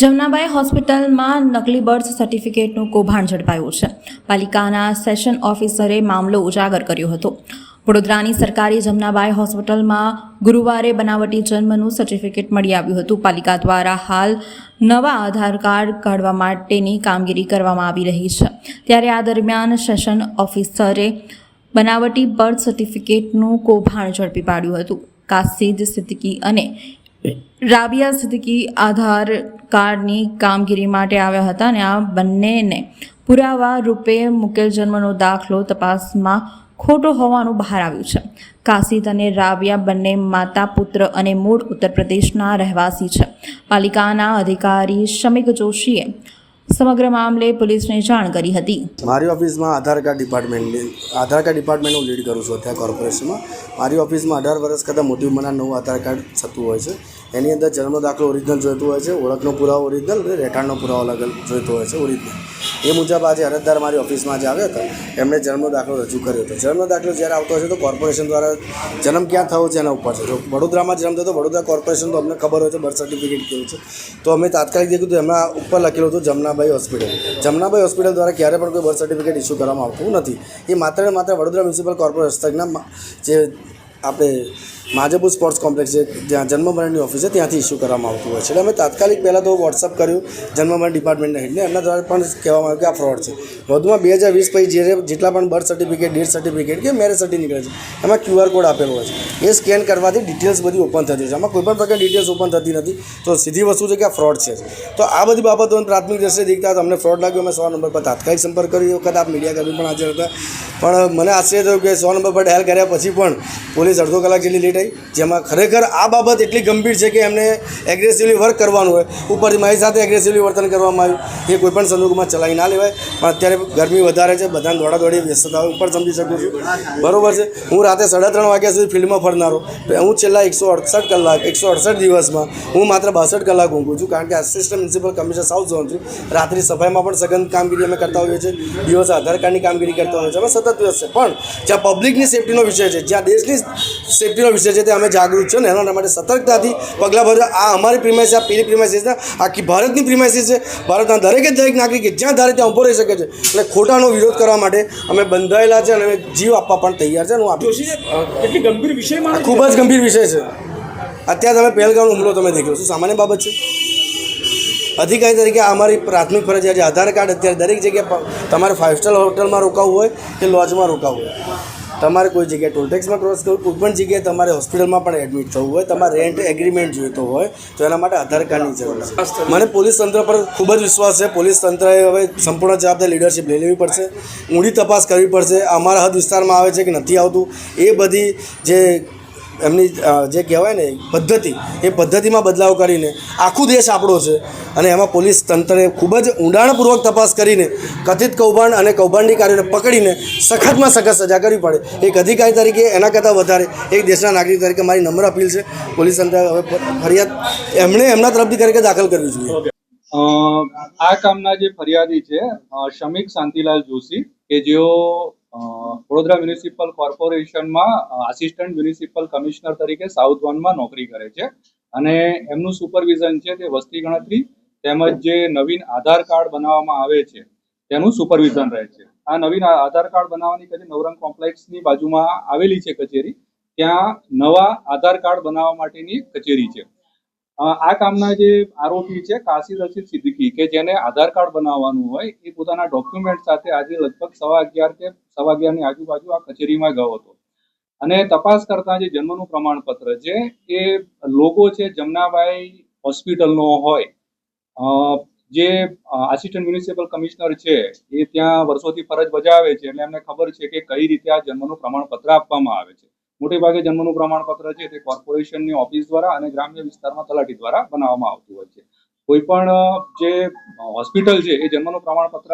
જમનાબાઈ હોસ્પિટલમાં નકલી બર્થ સર્ટિફિકેટનું કૌભાંડ ઝડપાયું છે. પાલિકાના સેશન ઓફિસરે મામલો ઉજાગર કર્યો હતો. વડોદરાની સરકારી જમનાબાઈ હોસ્પિટલમાં ગુરુવારે બનાવટી જન્મનું સર્ટિફિકેટ મળી આવ્યું હતું. પાલિકા દ્વારા હાલ નવા આધાર કાર્ડ કાઢવા માટેની કામગીરી કરવામાં આવી રહી છે. ત્યારે આ દરમિયાન સેશન ઓફિસરે બનાવટી બર્થ સર્ટિફિકેટનું કૌભાંડ ઝડપી પાડ્યું હતું. કાસિદ સિદ્દીકી અને રાબિયા સિદ્દીકી આધાર કાર્ડની કામગીરી માટે આવ્યા હતા અને આ બંનેને પુરાવા રૂપે મુકેલ જન્મનો દાખલો તપાસમાં ખોટો હોવાનું બહાર આવ્યું છે. કાસિદ અને રાબિયા બંને માતા પુત્ર અને મૂળ ઉત્તર પ્રદેશના રહેવાસી છે. પાલિકાના અધિકારી શમિક જોશીએ સમગ્ર મામલે પોલીસને જાણ કરી હતી. મારી ઓફિસમાં આધાર કાર્ડ ડિપાર્ટમેન્ટ હું લીડ કરું છું અત્યારે કોર્પોરેશનમાં. મારી ઓફિસમાં 18 વર્ષ કરતાં મોટી ઉંમરના નવું આધાર કાર્ડ થતું હોય છે. એની અંદર જન્મનો દાખલો ઓરિજિનલ જોઈતું હોય છે, ઓળખનો પુરાવો ઓરિજિનલ અને રહેઠાણનો પુરાવો અલગ જોઈતો હોય છે ઓરિજિનલ. એ મુજબ આજે અરજદાર મારી ઓફિસમાં જે આવ્યા હતા એમણે જન્મનો દાખલો રજૂ કર્યો હતો. જન્મનો દાખલો જ્યારે આવતો હોય છે તો કોર્પોરેશન દ્વારા જન્મ ક્યાં થયો છે એના ઉપર છે. જો વડોદરામાં જન્મ થયો તો વડોદરા કોર્પોરેશન તો અમને ખબર હોય છે બર્થ સર્ટિફિકેટ કેવું છે, તો અમે તાત્કાલિક દેખ્યું તો એમના ઉપર લખેલું હતું જમનાબાઈ હોસ્પિટલ. જમનાબાઈ હોસ્પિટલ દ્વારા ક્યારે પણ કોઈ બર્થ સર્ટિફિકેટ ઇસ્યુ કરવામાં આવતું નથી. એ માત્ર ને માત્ર વડોદરા મ્યુનિસિપલ કોર્પોરેશન હસ્તકના જે આપણે માજપુર સ્પોર્ટ્સ કોમ્પ્લેક્સ છે જ્યાં જન્મમરણની ઓફિસ છે ત્યાંથી ઇસ્યુ કરવામાં આવતું હોય છે. એટલે અમે તાત્કાલિક પહેલાં તો વોટ્સઅપ કર્યું જન્મમરણ ડિપાર્ટમેન્ટના હેડને. એમના દ્વારા પણ કહેવામાં આવ્યું કે આ ફ્રોડ છે. વધુમાં 2020 પછી જેટલા પણ બર્થ સર્ટિફિકેટ, ડેથ સર્ટિફિકેટ કે મેરેજ સર્ટિફિકેટ નીકળે છે એમાં QR કોડ આપેલો હોય છે. એ સ્કેન કરવાથી ડિટેલ્સ બધી ઓપન થતી હોય છે. આમાં કોઈ પણ પ્રકારની ડિટેલ્સ ઓપન થતી નથી. તો સીધી વસ્તુ છે કે આ ફ્રોડ છે. તો આ બધી બાબતોને પ્રાથમિક દ્રષ્ટિએ દેખતા અમને ફ્રોડ લાગ્યો. અમે 100 નંબર પર તાત્કાલિક સંપર્ક કર્યો. એ વખત આપ મીડિયાકર્મી પણ હાજર હતા. પણ મને આશ્ચર્ય થયું કે 100 નંબર પર ડાયલ કર્યા પછી પણ પોલીસ અડધો કલાક જેટલી લેટ આવી. જેમાં ખરેખર આ બાબત એટલી ગંભીર છે કે એમને એગ્રેસિવલી વર્ક કરવાનું હોય, ઉપરથી મારી સાથે એગ્રેસિવલી વર્તન કરવામાં આવ્યું. એ કોઈપણ સંજોગોમાં ચલાવી ના લેવાય. પણ અત્યારે ગરમી વધારે છે, બધાને દોડાદોડી વ્યસ્તતા ઉપર સમજી શકું છું. બરાબર છે. હું રાતે 3:30 વાગ્યા સુધી ફિલ્ડમાં ફરનારો. હું છેલ્લા 168 દિવસમાં હું માત્ર 62 કલાક ઊંઘું છું. કારણ કે assistant municipal commissioner south zone છું. રાત્રિ સફાઈમાં પણ સઘન કામગીરી અમે કરતા હોઈએ છીએ. દિવસે આધાર કાર્ડની કામગીરી કરતા હોઈએ છીએ. અમે સતત વ્યસ્ત છે. પણ જ્યાં પબ્લિકની સેફ્ટીનો વિષય છે, જ્યાં દેશની સેફ્ટીનો વિષય છે, તે અમે જાગૃત છે ને એના માટે સતર્કતાથી પગલાં ભરવા. આ અમારી પ્રિમાઇસ છે, આ પેલી પ્રિમાઇસીસ છે, આખી ભારતની પ્રિમાઇસીસ છે. ભારતના દરેકે દરેક નાગરિક જ્યાં ધારે ત્યાં ઊભો રહી શકે છે. એટલે ખોટાનો વિરોધ કરવા માટે અમે બંધાયેલા છે અને જીવ આપવા પણ તૈયાર છે. હું આપીશ. કેટલી ગંભીર વિષય, ખૂબ જ ગંભીર વિષય છે. અત્યારે તમે પહેલગામનો હુમલો તમે દેખ્યો શું સામાન્ય બાબત છે? અધિકારી તરીકે અમારી પ્રાથમિક ફરજ છે આધાર કાર્ડ. અત્યારે દરેક જગ્યાએ તમારે 5 સ્ટાર હોટલમાં રોકાવું હોય કે લોજમાં રોકાવું હોય, તમારે કોઈ જગ્યાએ ટોલટેક્સમાં ક્રોસ કરવું, કોઈ પણ જગ્યાએ તમારે હોસ્પિટલમાં પણ એડમિટ થવું હોય, તમારે રેન્ટ એગ્રીમેન્ટ જોઈતો હોય તો એના માટે આધાર કાર્ડની જરૂર છે. મને પોલીસ તંત્ર પર ખૂબ જ વિશ્વાસ છે. પોલીસ તંત્રએ હવે સંપૂર્ણ જવાબદાર લીડરશિપ લઈ લેવી પડશે. ઊંડી તપાસ કરવી પડશે. અમારા હદ વિસ્તારમાં આવે છે કે નથી આવતું, એ બધી જે એમની જે કહેવાય ને પદ્ધતિ, એ પદ્ધતિમાં બદલાવ કરીને આખું દેશ આપણો છે અને એમાં પોલીસ તંત્રએ ખૂબ જ ઊંડાણપૂર્વક તપાસ કરીને કથિત કૌભાંડ અને કૌભાંડીકારીઓને પકડીને સખતમાં સખત સજા કરવી પડે. એક અધિકારી તરીકે એના કરતાં વધારે એક દેશના નાગરિક તરીકે મારી નમ્ર અપીલ છે પોલીસ તંત્ર હવે ફરિયાદ એમણે એમના તરફથી તરીકે દાખલ કરવી જોઈએ. આ કામના જે ફરિયાદી છે શમિક શાંતિલાલ જોશી, કે જેઓ વડોદરા મ્યુનિસિપલ કોર્પોરેશનમાં આસિસ્ટન્ટ મ્યુનિસિપલ કમિશનર તરીકે સાઉથ ઝોનમાં નોકરી કરે છે અને એમનું સુપરવિઝન છે તે વસ્તી ગણતરી તેમજ જે નવીન આધાર કાર્ડ બનાવવામાં આવે છે તેનું સુપરવિઝન રહે છે. આ નવીન આધાર કાર્ડ બનાવવાની કચેરી નવરંગ કોમ્પ્લેક્સની બાજુમાં આવેલી છે કચેરી. ત્યાં નવા આધાર કાર્ડ બનાવવા માટેની કચેરી છે. આ કામના જે આરોપી છે કાસિદ રશીદ સિદ્દીકી, કે જેને આધાર કાર્ડ બનાવવાનું હોય, એ પોતાના ડોક્યુમેન્ટ સાથે આજે લગભગ 11:15 કે 11:15 આજુબાજુ આ કચેરીમાં ગયો હતો અને તપાસ કરતા જે જન્મનું પ્રમાણપત્ર છે એ લોગો છે જમનાબાઈ હોસ્પિટલનો હોય. જે આસિસ્ટન્ટ મ્યુનિસિપલ કમિશનર છે એ ત્યાં વર્ષોથી ફરજ બજાવે છે એટલે એમને ખબર છે કે કઈ રીતે આ જન્મનું પ્રમાણપત્ર આપવામાં આવે છે. મોટે ભાગે જન્મનું પ્રમાણપત્ર છે તે કોર્પોરેશનની ઓફિસ દ્વારા અને ગ્રામ્ય વિસ્તારમાં તલાટી દ્વારા બનાવવામાં આવતું હોય છે. કોઈ પણ જે હોસ્પિટલ છે એ જન્મનું પ્રમાણપત્ર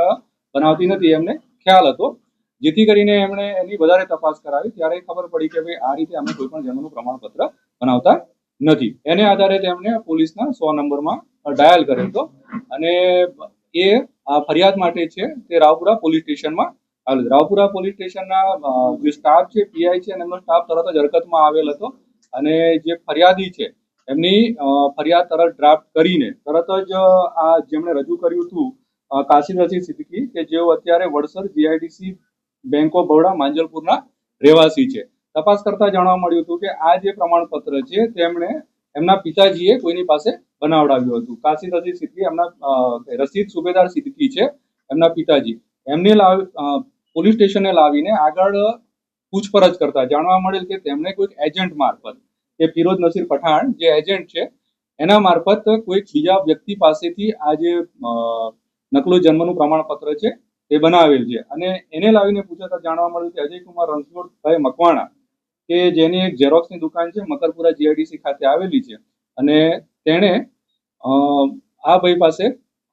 બનાવતી નથી, એમને ખ્યાલ હતો, જેથી કરીને એમણે એની વધારે તપાસ કરાવી. ત્યારે ખબર પડી કે ભાઈ આ રીતે અમે કોઈ પણ જન્મનું પ્રમાણપત્ર બનાવતા નથી. એને આધારે તેમણે પોલીસના 100 નંબરમાં ડાયલ કર્યો હતો અને એ ફરિયાદ માટે છે તે રાવપુરા પોલીસ સ્ટેશનમાં આવેલ. રાવપુરા પોલીસ સ્ટેશનના જે સ્ટાફ છે, પીઆઈ છે અને એમનો સ્ટાફ તરત જ હરકતમાં આવેલ હતો અને જે ફરિયાદી છે એમની ફરિયાદ તરત ડ્રાફ્ટ કરીને તરત જ આ જેમણે રજૂ કર્યું હતું કાશી રશીદ સિદ્દીકી કે જેઓ અત્યારે Vadsar GIDC bank of Baroda માંજલપુરના રહેવાસી છે. તપાસ કરતા જાણવા મળ્યું હતું કે આ જે પ્રમાણપત્ર છે તેમણે એમના પિતાજીએ કોઈની પાસે બનાવડાવ્યું હતું. કાશી રશીદ સિદ્દીકી એમના રશીદ સુબેદાર સિદ્દીકી છે એમના પિતાજી. એમને પોલીસ સ્ટેશને લાવીને આગળ પૂછપરછ કરતા જાણવા મળેલ કે તેમણે કોઈક એજન્ટ મારફત કે ફિરોઝ નસીર પઠાણ જે એજન્ટ છે એના મારફત કોઈક બીજા વ્યક્તિ પાસેથી આ જે નકલી જન્મનું પ્રમાણપત્ર છે એ બનાવેલ છે અને એને લાવીને પૂછાતા જાણવા મળ્યું કે અજયકુમાર રણછોડભાઈ મકવાણા કે જેની એક ઝેરોક્સની દુકાન છે મકરપુરા જીઆઈડીસી ખાતે આવેલી છે અને તેણે આ ભાઈ પાસે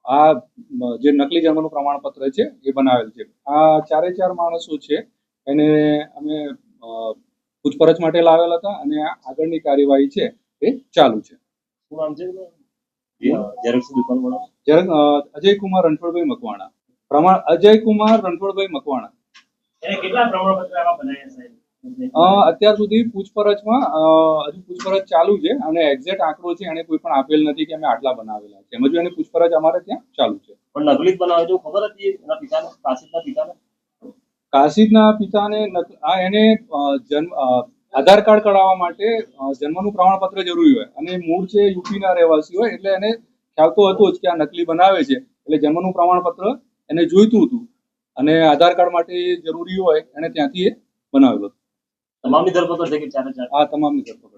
આ જે નકલી જન્મનું પ્રમાણપત્ર છે એ બનાવેલ છે. આ ચારે ચાર માણસો છે એને અમે પૂછપરછ માટે લાવેલ હતા અને આગળની કાર્યવાહી છે એ ચાલુ છે. અજયકુમાર રણછોડભાઈ મકવાણા. અજયકુમાર રણછોડભાઈ મકવાણા. અત્યાર સુધી પૂછપરછમાં હજુ પૂછપરછ ચાલુ છે અને એક્ઝેક્ટ આંકડો છે એને કોઈ પણ આપેલ નથી કે અમે આટલા બનાવેલા છે. હજુ એની પૂછપરછ અમારે ત્યાં ચાલુ છે. પણ નકલી બનાવે તો ખબર હતી એના પિતાને, કાશીદના પિતાને? કાશીદના પિતાને એને આધાર કાર્ડ કઢાવવા માટે જન્મનું પ્રમાણપત્ર જરૂરી હોય અને મૂળ છે યુપીના રહેવાસી હોય એટલે એને ખ્યાલ તો હતો જ કે આ નકલી બનાવે છે એટલે જન્મનું પ્રમાણપત્ર એને જોઈતું હતું અને આધાર કાર્ડ માટે જરૂરી હોય એને ત્યાંથી એ બનાવેલું હતું. તમામની ધરપકડ થઈ ગઈ ચારે ચાર? આ તમામની ધરપકડ.